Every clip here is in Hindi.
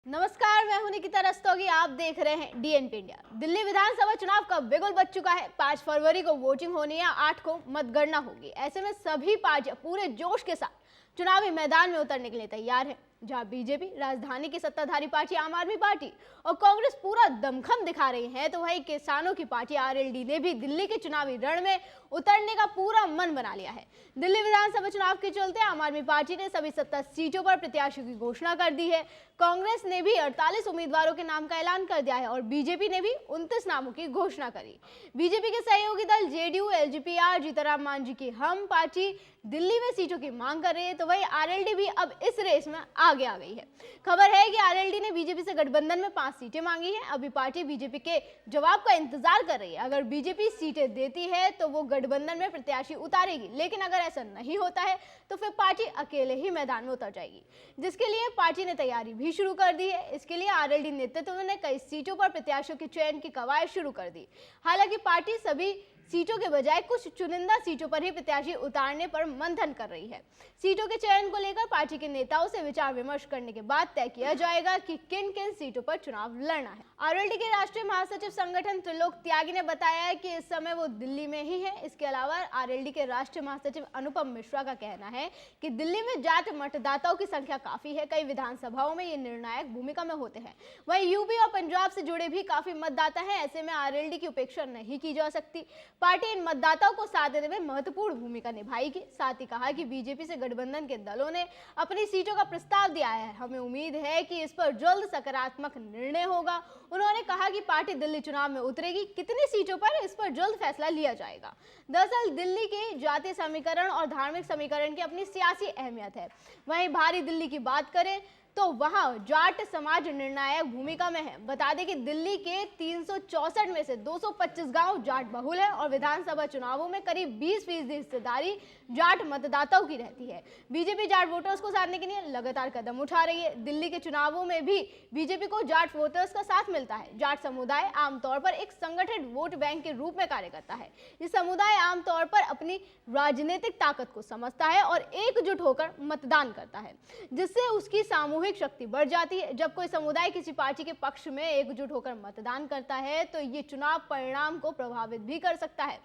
नमस्कार, मैं हूं निकिता रस्तोगी। आप देख रहे हैं डीएनपी इंडिया। दिल्ली विधानसभा चुनाव का बिगुल बज चुका है। 5 फरवरी को वोटिंग होनी है, 8 को मतगणना होगी। ऐसे में सभी पार्टियां पूरे जोश के साथ चुनावी मैदान में उतरने के लिए तैयार है। जहां बीजेपी, राजधानी की सत्ताधारी पार्टी आम आदमी पार्टी और कांग्रेस पूरा दमखम दिखा रही है, तो वहीं किसानों की पार्टी आरएलडी ने भी दिल्ली के चुनावी रण में उतरने का पूरा मन बना लिया है। दिल्ली विधानसभा चुनाव के चलते आम आदमी पार्टी ने सभी 70 सीटों पर प्रत्याशियों की घोषणा कर दी है। कांग्रेस ने भी 48 उम्मीदवारों के नाम का ऐलान कर दिया है और बीजेपी ने भी 29 नामों की घोषणा करी। बीजेपी के सहयोगी दल जेडीयू, एलजेपी, जीतनराम मांझी की हम पार्टी दिल्ली में सीटों की मांग कर रही है, तो वहीं आरएलडी भी अब इस रेस में आगे आ गई है। खबर है कि आरएलडी ने बीजेपी से गठबंधन में 5 सीटें मांगी हैं। अभी पार्टी बीजेपी के जवाब का इंतजार कर रही है। अगर बीजेपी सीटें देती है तो वो गठबंधन में प्रत्याशी उतारेगी, लेकिन अगर ऐसा नहीं होता है तो फिर पार्टी अकेले ही मैदान में उतर जाएगी, जिसके लिए पार्टी ने तैयारी भी शुरू कर दी है। इसके लिए आरएलडी नेतृत्व ने कई सीटों पर प्रत्याशियों के चयन की कवायद शुरू कर दी। हालांकि पार्टी सभी सीटों के बजाय कुछ चुनिंदा सीटों पर ही प्रत्याशी उतारने पर मंथन कर रही है। सीटों के चयन को लेकर पार्टी के नेताओं से विचार विमर्श करने के बाद तय किया जाएगा कि किन किन सीटों पर चुनाव लड़ना है। आरएलडी के राष्ट्रीय महासचिव संगठन त्रिलोक त्यागी ने बताया है कि इस समय वो दिल्ली में ही है। इसके अलावा आरएलडी के राष्ट्रीय महासचिव अनुपम मिश्रा का कहना है कि दिल्ली में जाट मतदाताओं की संख्या काफी है। कई विधानसभाओं में ये निर्णायक भूमिका में होते हैं। वहीं यूपी और पंजाब से जुड़े भी काफी मतदाता हैं। ऐसे में आरएलडी की उपेक्षा नहीं की जा सकती। पार्टी इन मतदाताओं को साथ देने में महत्वपूर्ण भूमिका निभाएगी। साथ ही कहा कि बीजेपी से गठबंधन के दलों ने अपनी सीटों का प्रस्ताव दिया है। हमें उम्मीद है कि इस पर जल्द सकारात्मक निर्णय होगा। उन्होंने कहा कि पार्टी दिल्ली चुनाव में उतरेगी, कितनी सीटों पर इस पर जल्द फैसला लिया जाएगा। दरअसल दिल्ली के जातीय समीकरण और धार्मिक समीकरण की अपनी सियासी अहमियत है। वहीं भारी दिल्ली की बात करें तो वहां जाट समाज निर्णायक भूमिका में है। बता दें कि दिल्ली के 364 में से 225 गांव जाट बहुल है और विधानसभा चुनावों में करीब 20% हिस्सेदारी जाट मतदाताओं की रहती है। बीजेपी जाट वोटर्स को साधने के लिए लगातार कदम उठा रही है। दिल्ली के चुनावों में भी बीजेपी को जाट वोटर्स का साथ मिलता है। जाट समुदाय आमतौर पर एक संगठित वोट बैंक के रूप में कार्य करता है। ये समुदाय आमतौर पर अपनी राजनीतिक ताकत को समझता है और एकजुट होकर मतदान करता है, जिससे उसकी सामूहिक शक्ति बढ़ जाती है। जब कोई समुदाय किसी पार्टी के पक्ष में एकजुट होकर मतदान करता है तो ये चुनाव परिणाम को प्रभावित भी कर सकता है।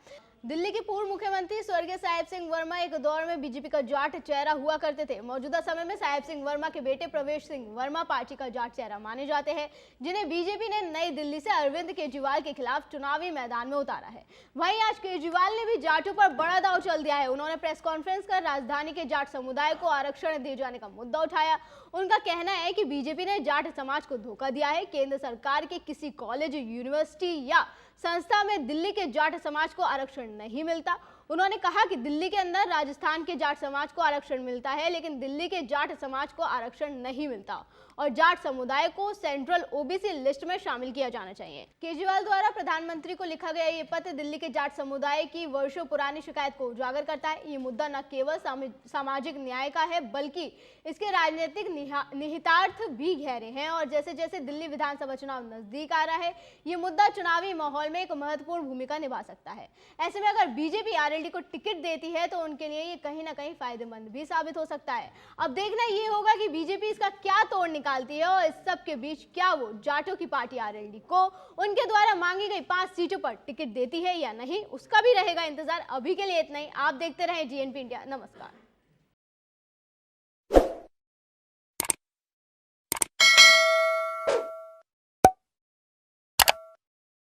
दिल्ली के पूर्व मुख्यमंत्री स्वर्गीय साहेब सिंह वर्मा एक दौर में बीजेपी का जाट चेहरा हुआ करते थे। मौजूदा समय में साहेब सिंह वर्मा के बेटे प्रवेश सिंह वर्मा पार्टी का जाट चेहरा माने जाते हैं, जिन्हें बीजेपी ने नई दिल्ली से अरविंद केजरीवाल के खिलाफ चुनावी मैदान में उतारा है। वहीं आज केजरीवाल ने भी जाटों पर बड़ा दांव चल दिया है। उन्होंने प्रेस कॉन्फ्रेंस कर राजधानी के जाट समुदाय को आरक्षण दिए जाने का मुद्दा उठाया। उनका कहना है कि बीजेपी ने जाट समाज को धोखा दिया है। केंद्र सरकार के किसी कॉलेज, यूनिवर्सिटी या संस्था में दिल्ली के जाट समाज को आरक्षण नहीं मिलता। उन्होंने कहा कि दिल्ली के अंदर राजस्थान के जाट समाज को आरक्षण मिलता है, लेकिन दिल्ली के जाट समाज को आरक्षण नहीं मिलता और जाट समुदाय को सेंट्रल ओबीसी लिस्ट में शामिल किया जाना चाहिए। केजरीवाल द्वारा प्रधानमंत्री को लिखा गया ये पत्र दिल्ली के जाट समुदाय की वर्षों पुरानी शिकायत को उजागर करता है। ये मुद्दा न केवल सामाजिक न्याय का है, बल्कि इसके राजनीतिक निहितार्थ भी गहरे हैं और जैसे जैसे दिल्ली विधानसभा चुनाव नजदीक आ रहा है, ये मुद्दा चुनावी माहौल में एक महत्वपूर्ण भूमिका निभा सकता है। ऐसे में अगर बीजेपी आरएलडी को टिकट देती है तो उनके लिए ये कहीं ना कहीं फायदेमंद भी साबित हो सकता है। अब देखना ये होगा कि बीजेपी इसका क्या तोड़ निकालती है और इस सब के बीच क्या वो जाटों की पार्टी आरएलडी को उनके द्वारा मांगी गई 5 सीटों पर टिकट देती है या नहीं, उसका भी रहेगा इंतजार। अभी के लिए इतना ही। आप देखते रहें डीएनपी इंडिया। नमस्कार।